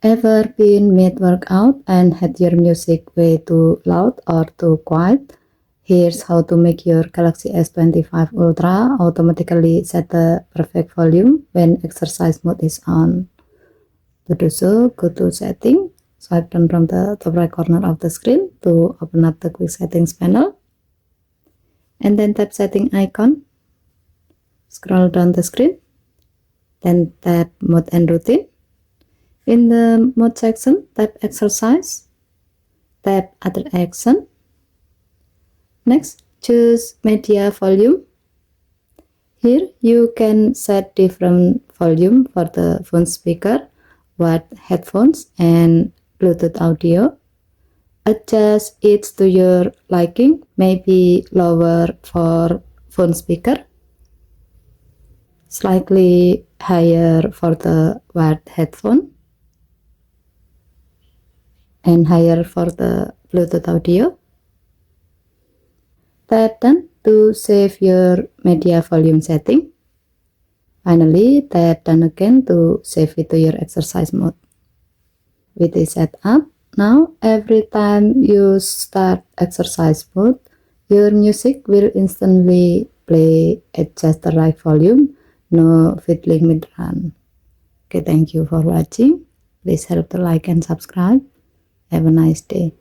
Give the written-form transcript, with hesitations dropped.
Ever been mid-workout and had your music way too loud or too quiet? Here's how to make your Galaxy S25 Ultra automatically set the perfect volume when exercise mode is on. To do so, go to Setting, swipe down from the top right corner of the screen to open up the Quick Settings panel, and then tap Setting icon. Scroll down the screen, then tap Mode and Routine. In the Mode section, tap Exercise, tap Other Action. Next, choose Media Volume. Here you can set different volume for the phone speaker, wired headphones, and Bluetooth audio. Adjust it to your liking, maybe lower for phone speaker, slightly higher for the wired headphone, and higher for the Bluetooth audio. Tap Done to save your media volume setting. Finally, tap Done again to save it to your exercise mode. With it set up, now every time you start exercise mode, your music will instantly play at just the right volume, no fiddling mid-run. Okay, thank you for watching. Please help to like and subscribe. Have a nice day.